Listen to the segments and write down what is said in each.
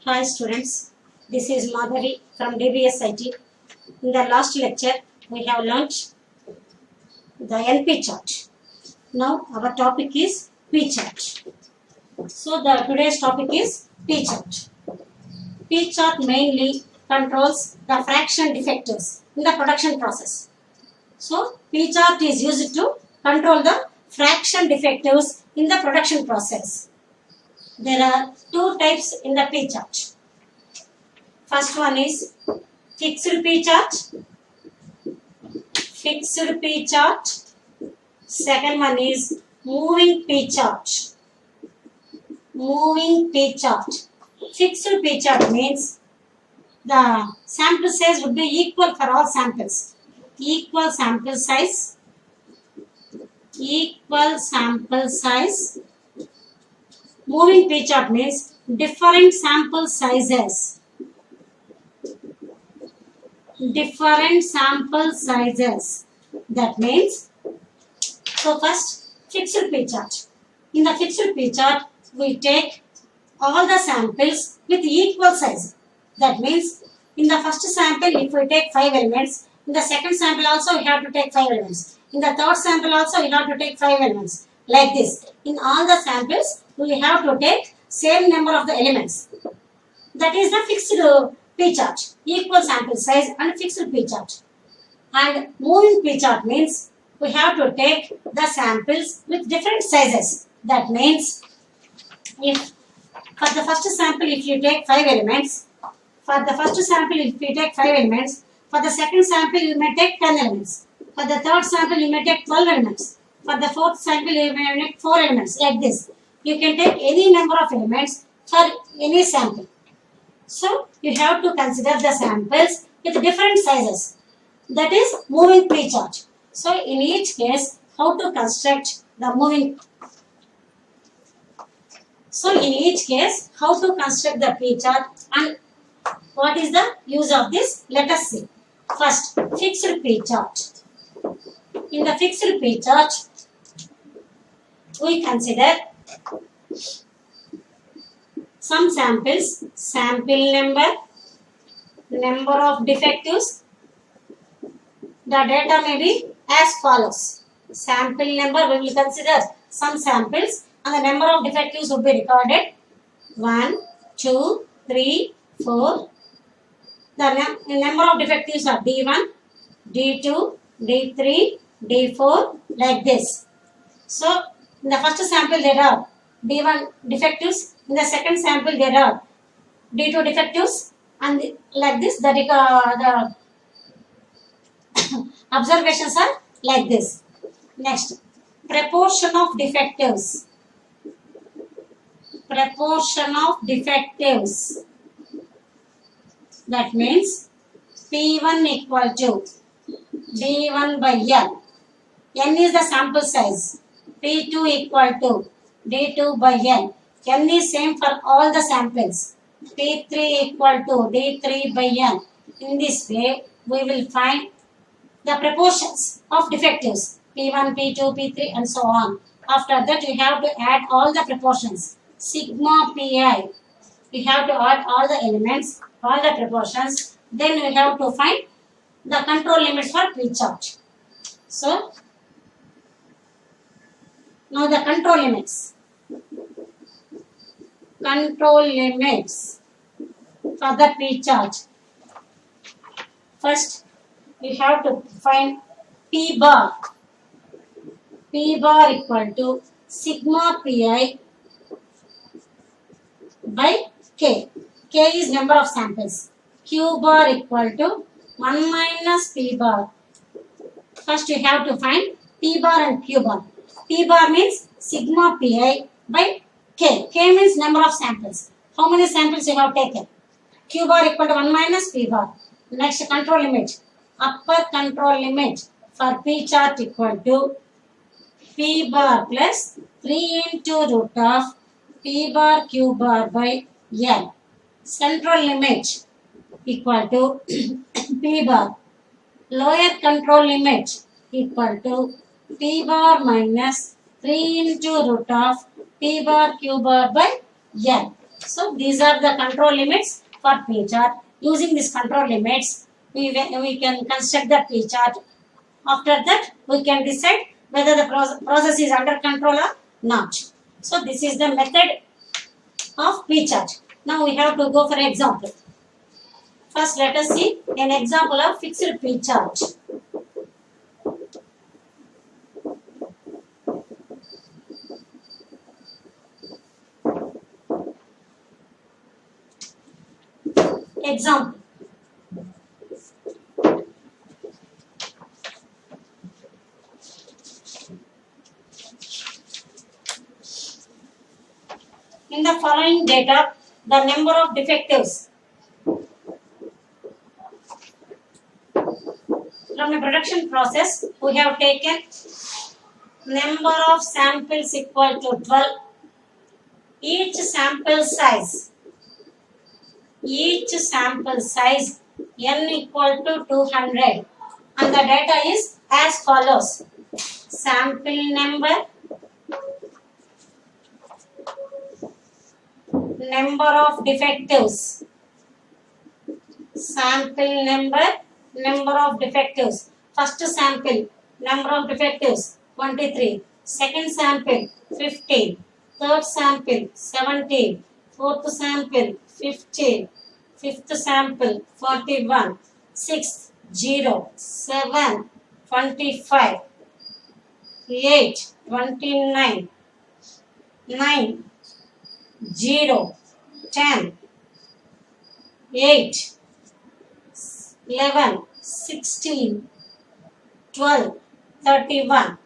Hi students, this is Madhavi from DBS IT. In the last lecture, we have learnt the NP chart. Now our topic is P chart. So today's topic is P chart. P chart mainly controls the fraction defectives in the production process. So P chart is used to control the fraction defectives in the production process. There are two types in the P chart. First one is fixed P chart. Fixed P chart. Second one is moving P chart. Moving P chart. Fixed P chart means the sample size would be equal for all samples. Equal sample size. Equal sample size. Moving P chart means different sample sizes. Different sample sizes. That means, so first fixed P chart. In the fixed P chart, we take all the samples with equal size. That means, in the first sample, if we take 5 elements, in the second sample also we have to take 5 elements. In the third sample also we have to take 5 elements. Like this. In all the samples, we have to take same number of the elements. That is the fixed P chart. Equal sample size and fixed P chart. And moving P chart means we have to take the samples with different sizes. That means, if for the first sample if you take 5 elements, for the first sample if you take 5 elements, for the second sample you may take 10 elements, for the third sample you may take 12 elements, for the fourth sample you may take 4 elements, like this. You can take any number of elements for any sample. So, you have to consider the samples with different sizes. That is moving P chart. So, in each case, how to construct the moving. So, in each case, how to construct the P chart and what is the use of this? Let us see. First, fixed P chart. In the fixed P chart, we consider some samples, sample number, number of defectives. The data may be as follows. Sample number, we will consider some samples and the number of defectives will be recorded. 1, 2, 3, 4. The number of defectives are D1, D2, D3, D4, like this. So, in the first sample there are D1 defectives. In the second sample there are D2 defectives, and like this the observations are like this. Next, proportion of defectives. Proportion of defectives. That means P1 equal to D1 by N. N is the sample size. P2 equal to D2 by N. N is same for all the samples. P3 equal to D3 by N. In this way, we will find the proportions of defectives. P1, P2, P3 and so on. After that, we have to add all the proportions. Sigma Pi. We have to add all the elements, all the proportions. Then we have to find the control limits for P chart. So, now the control limits. Control limits for the P chart. First, we have to find P bar. P bar equal to sigma Pi by K. K is number of samples. Q bar equal to 1 minus P bar. First, we have to find P bar and Q bar. P bar means sigma Pi by K. K means number of samples. How many samples you have taken? Q bar equal to 1 minus P bar. Next, control limit. Upper control limit for P chart equal to P bar plus 3 into root of P bar Q bar by N. Central limit equal to P bar. Lower control limit equal to P bar minus 3 into root of P bar Q bar by N. So these are the control limits for P chart. Using these control limits, we can construct the P chart. After that, we can decide whether the process is under control or not. So this is the method of P chart. Now we have to go for an example. First, let us see an example of fixed P chart. Example. In the following data, the number of defectives from a production process, we have taken number of samples equal to 12. Each sample size n equal to 200, and the data is as follows. Sample number of defectives, sample number of defectives. First sample number of defectives 23, second sample 15, third sample 17, fourth sample 15, fifth sample 41, sixth 0, 7, 25, 8, 29, 9, 0, 10, 8, 11, 16, 12, 31.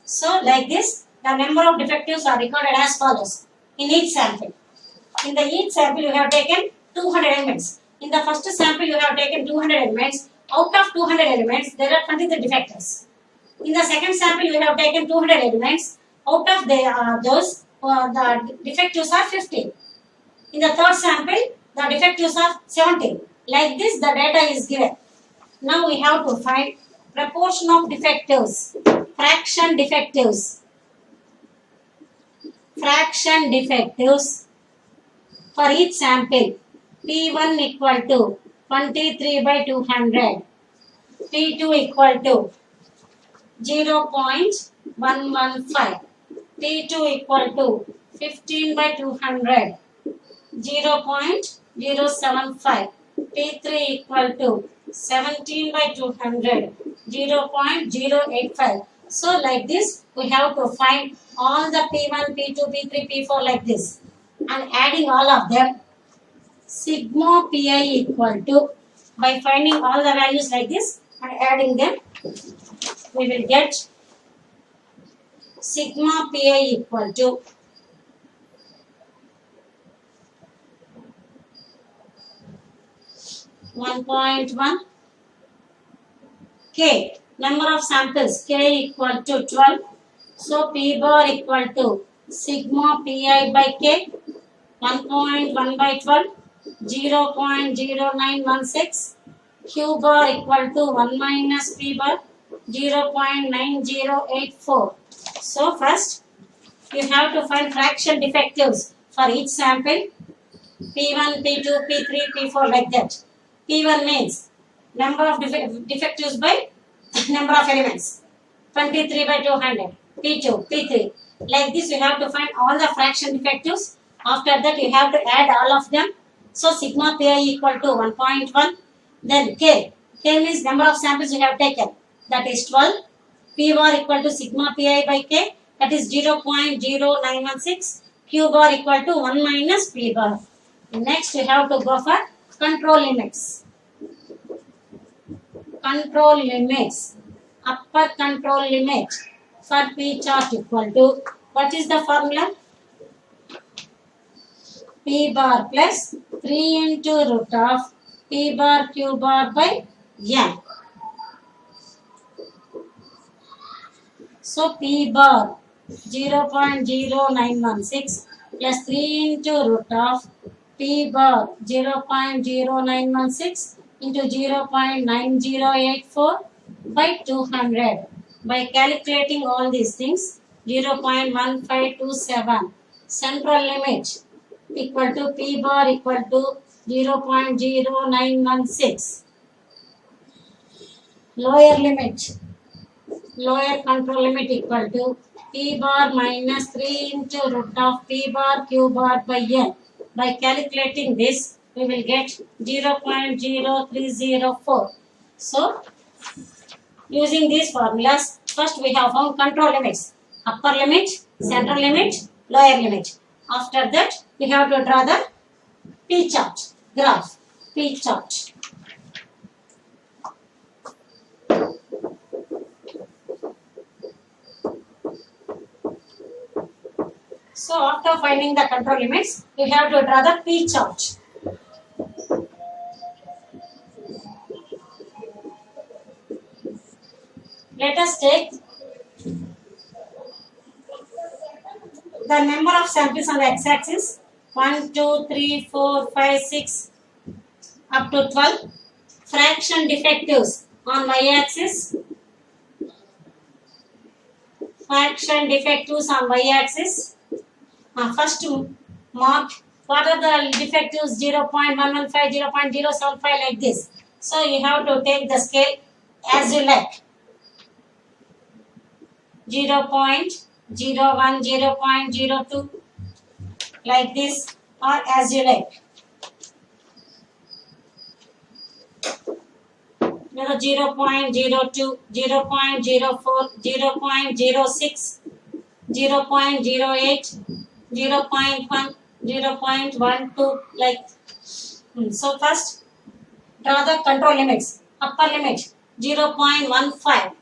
So like this, the number of defectives are recorded as follows in each sample. In the each sample you have taken 200 elements. In the first sample you have taken 200 elements. Out of 200 elements there are 23 defectives. In the second sample you have taken 200 elements. Out of those the defectives are 15. In the third sample the defectives are 17. Like this the data is given. Now we have to find proportion of defectives, fraction defectives for each sample. P1 equal to 23 by 200, P2 equal to 0.115, P2 equal to 15 by 200, 0.075, P3 equal to 17 by 200, 0.085. So like this we have to find all the P1, P2, P3, P4 like this, and adding all of them, sigma Pi equal to, by finding all the values like this and adding them, we will get sigma Pi equal to 1.1 K. Number of samples K equal to 12. So P bar equal to sigma Pi by K, 1.1 by 12, 0.0916. Q bar equal to 1 minus P bar, 0.9084. So first you have to find fraction defectives for each sample. P1, P2, P3, P4 like that. P1 means number of defectives by number of elements, 23 by 200. P2, P3. Like this you have to find all the fraction defectives. After that you have to add all of them. So sigma Pi equal to 1.1. Then K. K means number of samples you have taken. That is 12. P bar equal to sigma Pi by K. That is 0.0916. Q bar equal to 1 minus P bar. Next you have to go for control limits. Control limits. Upper control limit for P chart equal to, what is the formula? P bar plus 3 into root of P bar Q bar by N. So P bar 0.0916 plus 3 into root of P bar 0.0916 into 0.9084 by 200. By calculating all these things, 0.1527. Central limit equal to P bar equal to 0.0916. Lower limit, lower control limit equal to P bar minus 3 into root of P bar Q bar by N. By calculating this, we will get 0.0304. So, using these formulas, first we have found control limits. Upper limit, central limit, lower limit. After that, we have to draw the P chart, graph, P chart. So after finding the control limits, we have to draw the P chart. Let us take the number of samples on the x-axis 1, 2, 3, 4, 5, 6 up to 12. Fraction defectives on y-axis. Fraction defectives on y-axis. First mark what are the defectives 0.115, 0.075 like this. So you have to take the scale as you like. 0.01, 0.02 like this or as you like. 0.02, 0.04, 0.06, 0.08, 0.1, 0.12 like. So first draw the control limits. Upper limit 0.15,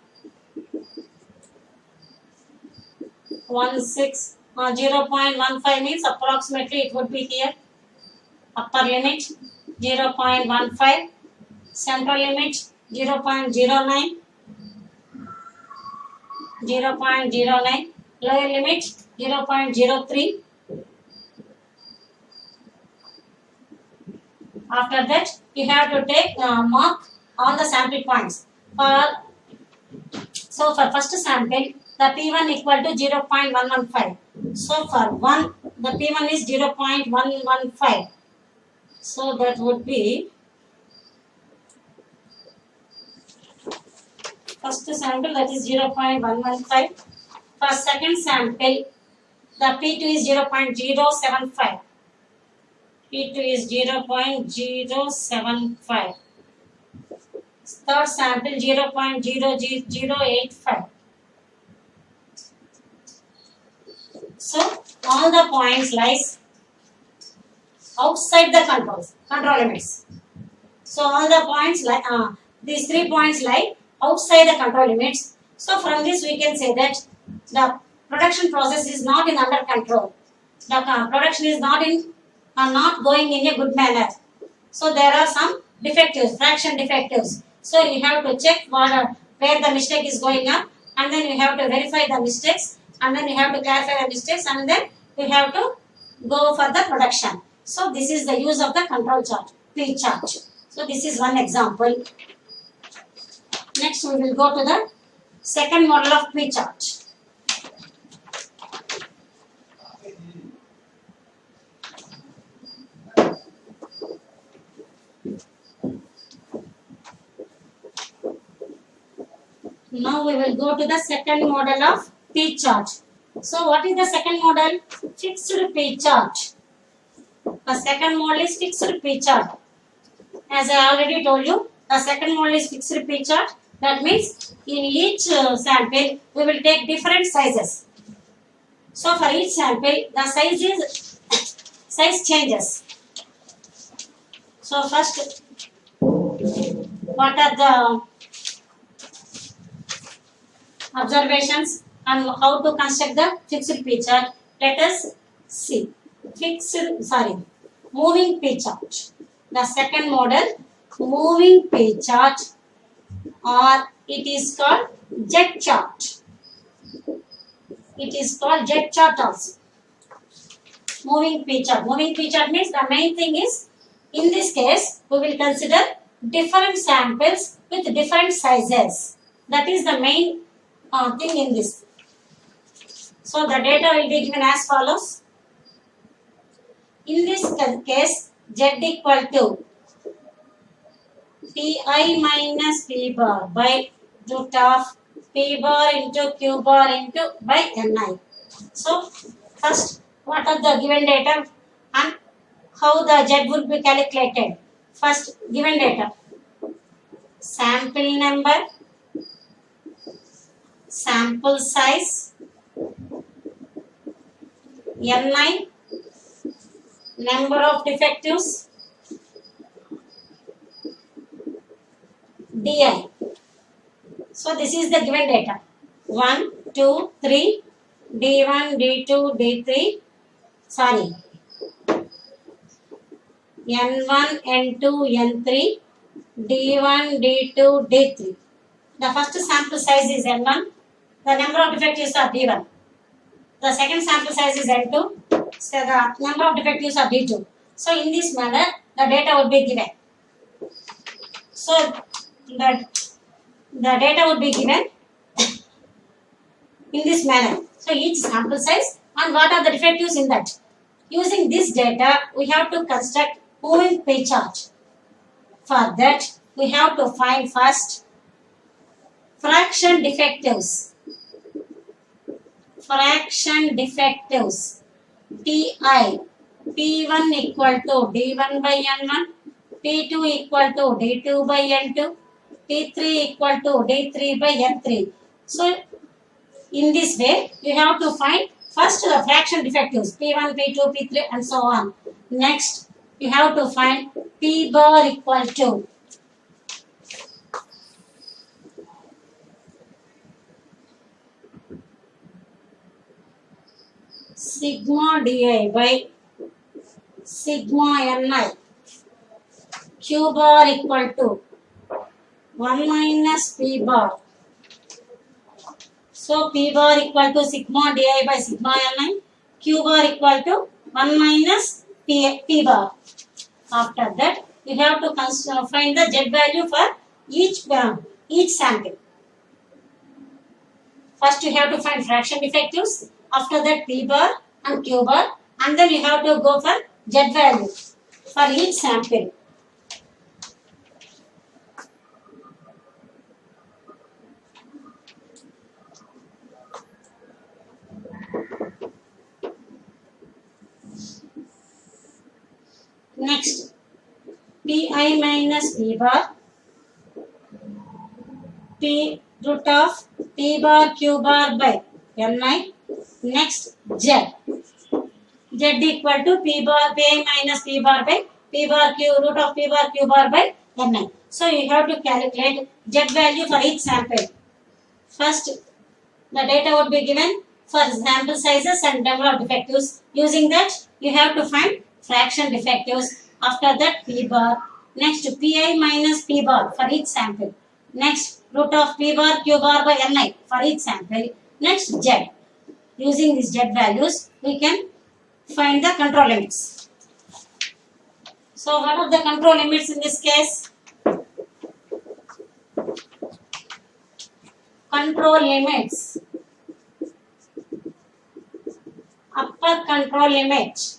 0.15 means approximately it would be here. Upper limit 0.15, central limit 0.09, 0.09, lower limit 0.03. After that, you have to take mark all the sample points. So for first sample, the P1 equal to 0.115. So for 1, the P1 is 0.115. So that would be first sample, that is 0.115. For second sample, the P2 is 0.075. P2 is 0.075. Third sample 0.00085. So all the points lies outside the control limits. So all the points like these 3 points lie outside the control limits. So from this we can say that the production process is not in under control. The production is not going in a good manner. So there are some defectives, fraction defectives. So you have to check where the mistake is going up, and then you have to verify the mistakes, and then you have to clarify the mistakes, and then you have to go for the production. So this is the use of the control chart, P chart. So this is one example. Next we will go to the second model of P chart. Now we will go to the second model of P chart. So what is the second model? Fixed P chart. The second model is fixed P chart. As I already told you, the second model is fixed P chart. That means in each sample we will take different sizes. So for each sample the size changes. So first, what are the observations and how to construct the fixed P chart? Let us see. Moving P chart. The second model, moving P chart, or it is called jet chart. It is called jet chart also. Moving P chart. Moving P chart means the main thing is, in this case, we will consider different samples with different sizes. That is the main thing in this. So the data will be given as follows. In this case, Z equal to Pi minus P bar by root of P bar into Q bar into by Ni. So, first, what are the given data and how the Z will be calculated? First, given data. Sample number, sample size, Ni, number of defectives, Di. So this is the given data. 1, 2, 3, D1, D2, D3, sorry, N1, N2, N3, D1, D2, D3. The first sample size is N1. The number of defectives are D1. The second sample size is N2. So the number of defectives are D2. So in this manner, the data would be given. So the data would be given in this manner. So each sample size and what are the defectives in that. Using this data, we have to construct moving pie chart. For that, we have to find first fraction defectives. Fraction defectives. Ti, P1 equal to D1 by N1, P2 equal to D2 by N2, P3 equal to D3 by N3. So, in this way, you have to find first the fraction defectives, P1, P2, P3 and so on. Next, you have to find P bar equal to sigma Di by sigma Ni. Q bar equal to 1 minus P bar. So P bar equal to sigma Di by sigma Ni. Q bar equal to 1 minus P bar. After that, you have to find the Z value for each sample. First, you have to find fraction defectives. After that, P bar and Q bar. And then you have to go for Z value for each sample. Next, Pi minus P bar, P root of P bar Q bar by Ni. Next, Z. Z equal to P minus P bar by P bar Q root of P bar Q bar by Ni. So you have to calculate Z value for each sample. First, the data would be given for sample sizes and number of defectives. Using that, you have to find fraction defectives. After that, P bar. Next, Pi minus P bar for each sample. Next, root of P bar Q bar by Ni for each sample. Next, Z. Using these Z values, we can find the control limits. So, what are the control limits in this case? Control limits. Upper control limit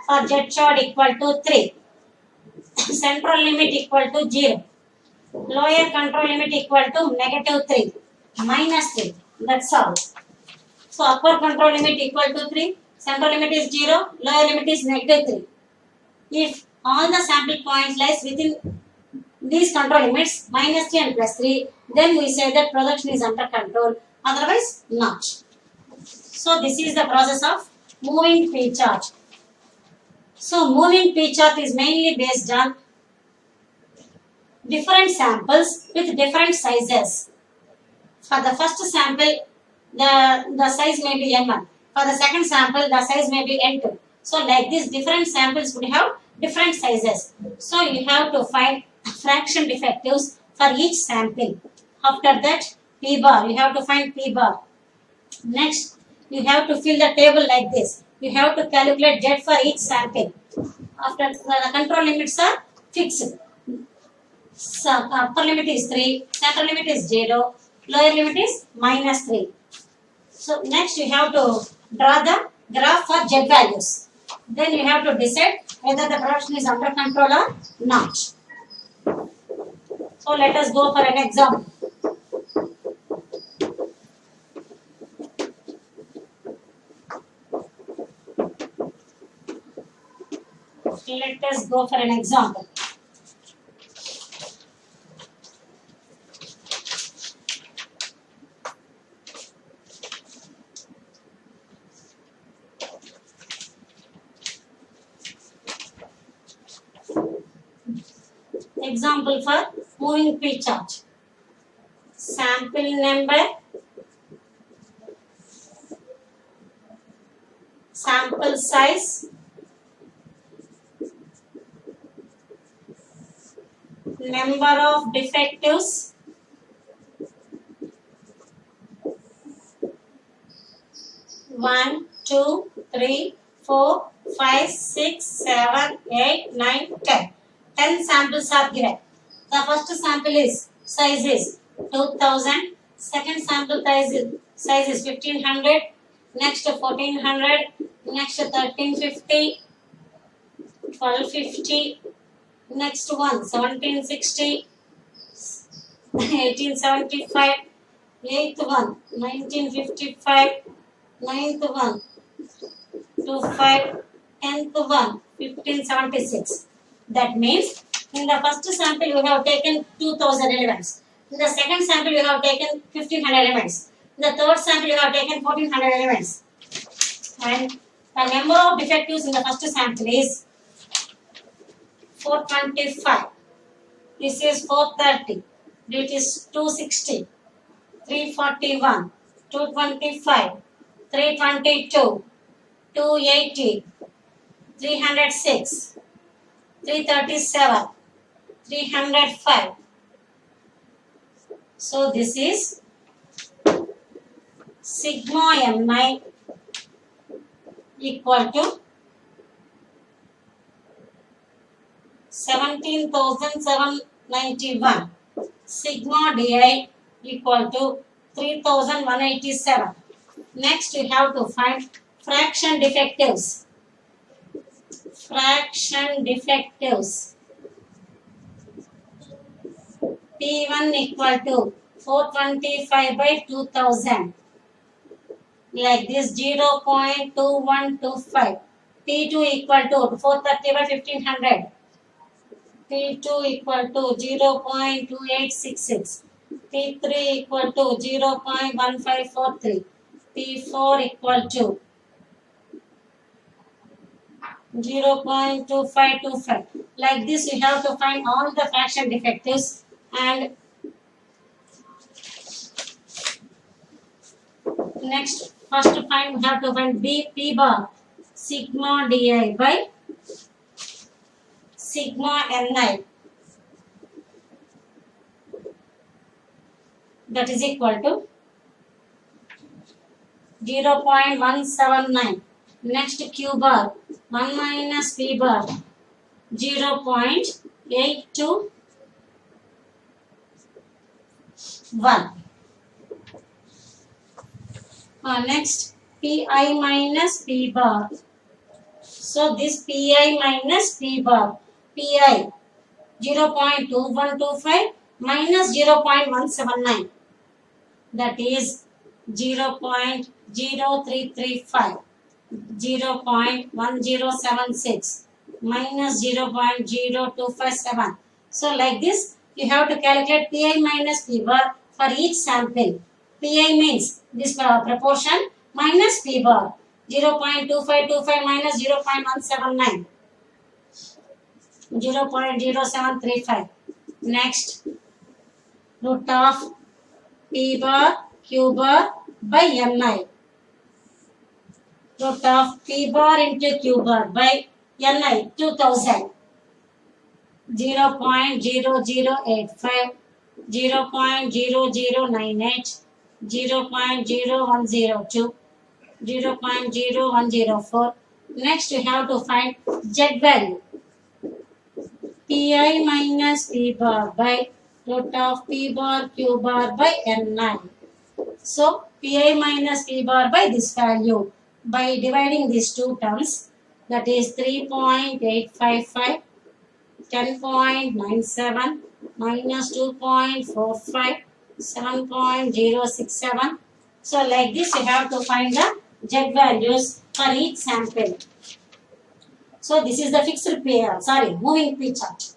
for Z chart equal to 3. Central limit equal to 0. Lower control limit equal to -3. -3. That's all. So upper control limit equal to 3. Central limit is 0. Lower limit is -3. If all the sample points lies within these control limits -3 and +3, then we say that production is under control. Otherwise, not. So this is the process of moving pie chart. So moving pie chart is mainly based on different samples with different sizes. For the first sample, the size may be N1. For the second sample, the size may be N2. So like this, different samples would have different sizes. So you have to find fraction defectives for each sample. After that, P bar. You have to find P bar. Next, you have to fill the table like this. You have to calculate Z for each sample. After the control limits are fixed. So upper limit is 3, central limit is 0, lower limit is -3. So next you have to draw the graph for Z values. Then you have to decide whether the production is under control or not. So let us go for an example. Let us go for an example. Example for moving P chart. Sample number, sample size, number of defectives, one, two, three, 4, 5, 6, 7, 8, 9, 10. 10 samples are given. The first sample is size is 2000. Second sample size is 1500. Next 1400. Next 1350. 1250. Next one 1760. 1875. Eighth one 1955. Ninth one 25. 10th one 1576. That means in the first sample you have taken 2000 elements. In the second sample you have taken 1500 elements. In the third sample you have taken 1400 elements. And the number of defectives in the first sample is 425. This is 430. This is 260. 341. 225. 322. 280. 306. 337, 305. So this is sigma mi equal to 17,791. Sigma di equal to 3,187. Next we have to find fraction defectives. Fraction defectives. P1 equal to 425 by 2000. Like this 0.2125. P2 equal to 430 by 1500. P2 equal to 0.2866. P3 equal to 0.1543. P4 equal to 0.2525. Like this you have to find all the fraction defectives, and next first we have to find P bar sigma di by sigma ni, that is equal to 0.179. Next Q bar 1 minus P bar 0.821. Next Pi minus P bar. So this Pi minus P bar. Pi 0.2125 minus 0.179. That is 0.0335. 0.1076 minus 0.0257. So like this you have to calculate Pi minus P bar for each sample. Pi means this proportion minus P bar 0.2525 minus 0.179. 0.0735. Next root of P bar Q bar by Ni. Root of P bar into Q bar by Ni 2000. 0.0085, 0.0098, 0.0102, 0.0104. Next we have to find Z value. Pi minus P bar by root of P bar Q bar by Ni. So Pi minus P bar by this value. By dividing these two terms, that is 3.855, 10.97 minus 2.45, 7.067. So like this you have to find the Z values for each sample. So this is the moving P chart.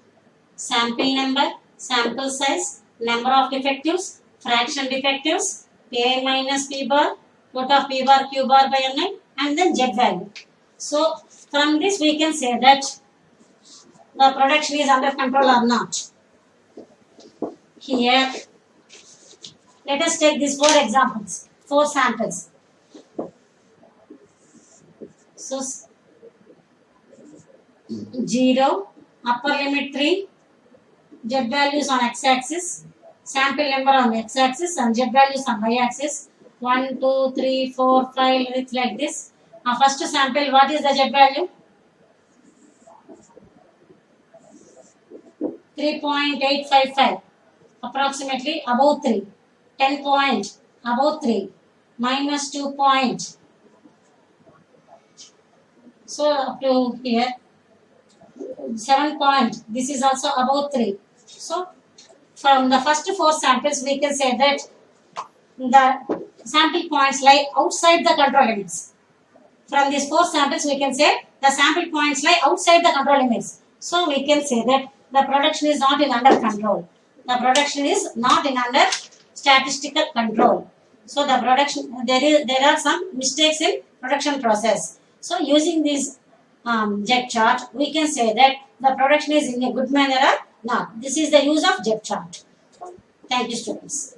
Sample number, sample size, number of defectives, fraction defectives, Pi minus P bar, put of P bar Q bar by Ni, and then Z value. So from this we can say that the production is under control or not. Here, let us take these 4 examples, 4 samples. So 0, upper limit 3, Z values on x-axis, sample number on x-axis and Z values on y-axis. 1, 2, 3, 4, 5, it's like this. First sample, what is the Z value? 3.855, approximately above 3. 10 point, above 3, minus 2 point. So up to here, 7 point, this is also above 3. So from the first 4 samples, we can say that the sample points lie outside the control limits. From these 4 samples, we can say the sample points lie outside the control limits. So we can say that the production is not in under control. The production is not in under statistical control. So the production, there are some mistakes in production process. So using this Z chart, we can say that the production is in a good manner or not. This is the use of Z chart. Thank you, students.